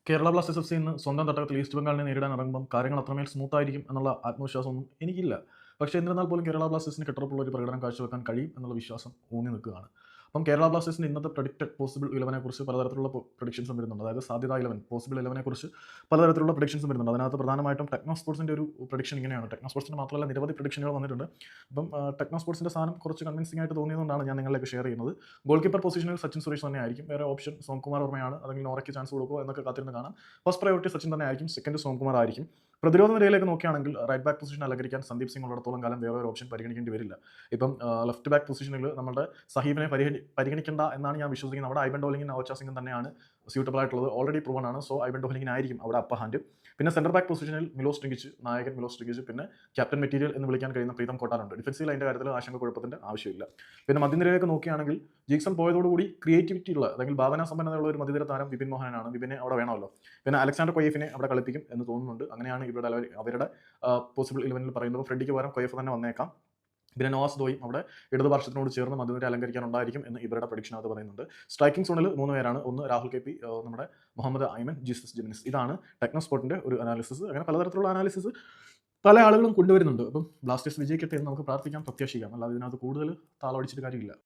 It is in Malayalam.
കേരള ബ്ലാസ്റ്റേഴ്സ് എഫ് സി ഇന്ന് സ്വന്തം തട്ടകത്തിൽ ഈസ്റ്റ് ബംഗാളിനെ നേരിടാൻ ഇറങ്ങുമ്പം കാര്യങ്ങൾ അത്രമേൽ സ്മൂത്ത് ആയിരിക്കും എന്നുള്ള ആത്മവിശ്വാസമൊന്നും എനിക്കില്ല. പക്ഷേ എന്നിരുന്നാൽ പോലും കേരള ബ്ലാസ്റ്റേഴ്സിന് കെട്ടുറപ്പുള്ള ഒരു പ്രകടനം കാഴ്ചവെക്കാൻ കഴിയും എന്നുള്ള വിശ്വാസം ഊന്നി നിൽക്കുകയാണ്. അപ്പം കേരള ബ്ലാസ്റ്റേഴ്സിന്റെ ഇന്നത്തെ പ്രഡിക്റ്റഡ് പോസിബിൾ 11 കുറിച്ച് പലതരത്തിലുള്ള പ്രഡിക്ഷൻസും വരുന്നുണ്ട്. അതായത് സാധ്യത 11 പോസിബിൾ 11 കുറിച്ച് പലതരത്തിലുള്ള പ്രഡിക്ഷൻസും വരുന്നുണ്ട്. അതിനകത്ത് പ്രധാനമായിട്ടും ടെക്നോ സ്പോർട്സിന്റെ ഒരു പ്രഡിക്ഷൻ ഇങ്ങനെയാണ്. ടെക്നോ സ്പോർട്സിന്റെ മാത്രമല്ല നിരവധി പ്രഡിക്ഷനുകൾ വന്നിട്ടുണ്ട്. അപ്പം ടെക്നോ സ്പോർട്സിന്റെ സാധനം കുറച്ച് കൺവിൻസിംഗ് ആയിട്ട് തോന്നിയതുകൊണ്ടാണ് ഞാൻ നിങ്ങളിലേക്ക് ഷെയർ ചെയ്യുന്നത്. ഗോൾ കീപ്പർ പൊസിഷനിൽ സച്ചിൻ സുരേഷ് തന്നെ ആയിരിക്കും. വേറെ ഓപ്ഷൻ സോംകുമാർ വർമ്മയാണ്. അല്ലെങ്കിൽ നോറയ്ക്ക് ചാൻസ് കൊടുക്കുമോ എന്നൊക്കെ കാത്തിരുന്ന് കാണാം. ഫസ്റ്റ് പ്രയോറിറ്റി സച്ചിൻ തന്നെ ആയിരിക്കും. സെക്കൻഡ് സോംകുമാർ ആയിരിക്കും. പ്രതിരോധ നിരയിലേക്ക് നോക്കുകയാണെങ്കിൽ റൈറ്റ് ബാക്ക് പൊസിഷൻ അലങ്കരിക്കാൻ സന്ദീപ് സിംഗ് ഉള്ളിടത്തോളം കാലം വേറെ ഒരു ഓപ്ഷൻ പരിഗണിക്കേണ്ടി വരില്ല. ഇപ്പം ലെഫ്റ്റ് ബാക്ക് പൊസിഷനിൽ നമ്മുടെ സഹീബിനെ പരിഗണിക്കേണ്ട എന്നാണ് ഞാൻ വിശ്വസിക്കുന്നത്. അവിടെ ഐബൻ ഡോലിംഗും നവോച്ച സിംഗും തന്നെയാണ് സ്യൂട്ടബിൾ ആയിട്ടുള്ളത്. ഓൾറെഡി പ്രൂവൺ ആണ്. സോ ഐബൻ ഡോലിംഗിനായിരിക്കും അവിടെ അപ്പർ ഹാൻഡ്. പിന്നെ സെന്റർ ബാക്ക് പൊസിഷനിൽ മിലോസ് ട്രിങ്കിച്ച്, നായകൻ മിലോസ് ട്രിങ്കിച്ച്, പിന്നെ ക്യാപ്റ്റൻ മെറ്റീരിയൽ എന്ന് വിളിക്കാൻ കഴിയുന്ന പ്രീതം കോട്ടാനുണ്ട്. ഡിഫൻസിൽ അതിന്റെ കാര്യത്തിൽ ആശങ്ക കുഴപ്പത്തിന്റെ ആവശ്യമില്ല. പിന്നെ മധ്യനിരയിലേക്ക് നോക്കുകയാണെങ്കിൽ ജീക്സൺ പോയതോടുകൂടി ക്രിയേറ്റിവിറ്റി ഉള്ള അല്ലെങ്കിൽ ഭാവനാ സമ്പന്നതയുള്ള ഒരു മധ്യനിര താരം വിപിൻ മോഹനാണ്. വിപിനെ അവിടെ വേണമല്ലോ. പിന്നെ അലക്സാണ്ടർ കൊയ്യഫിനെ അവിടെ കളിപ്പിക്കും എന്ന് തോന്നുന്നുണ്ട്. അങ്ങനെയാണ് അവരുടെ പോസിബിൾ 11 പറയുന്നത്. ഫ്രെഡിക്ക് പകരം കൊയ്ഫ് തന്നെ വന്നേക്കാം. പിന്നെ നോവാസ് ദോയും അവിടെ ഇടതുപാർശ്വത്തിനോട് ചേർന്ന് മധ്യനിര അലങ്കരിക്കാനുണ്ടായിരിക്കും എന്ന് ഇവരുടെ പ്രഡിക്ഷനകത്ത് പറയുന്നുണ്ട്. സ്ട്രൈക്കിംഗ് സോണിൽ 3 പേരാണ്. ഒന്ന് രാഹുൽ കെ പി, നമ്മുടെ മുഹമ്മദ് ഐമൻ, ജീസസ് ജെമിനിസ്. ഇതാണ് ടെക്നോ സ്പോർട്ടിന്റെ ഒരു അനാലിസിസ്. അങ്ങനെ പലതരത്തിലുള്ള അനാലിസിസ് പല ആളുകളും കൊണ്ടുവരുന്നുണ്ട്. അപ്പം ബ്ലാസ്റ്റേഴ്സ് വിജയിക്കട്ടെ എന്ന് നമുക്ക് പ്രാർത്ഥിക്കാം, പ്രത്യാശിക്കാം. അല്ലാതെ ഇതിനകത്ത് കൂടുതൽ താളമടിച്ചിട്ട് കാര്യമില്ല.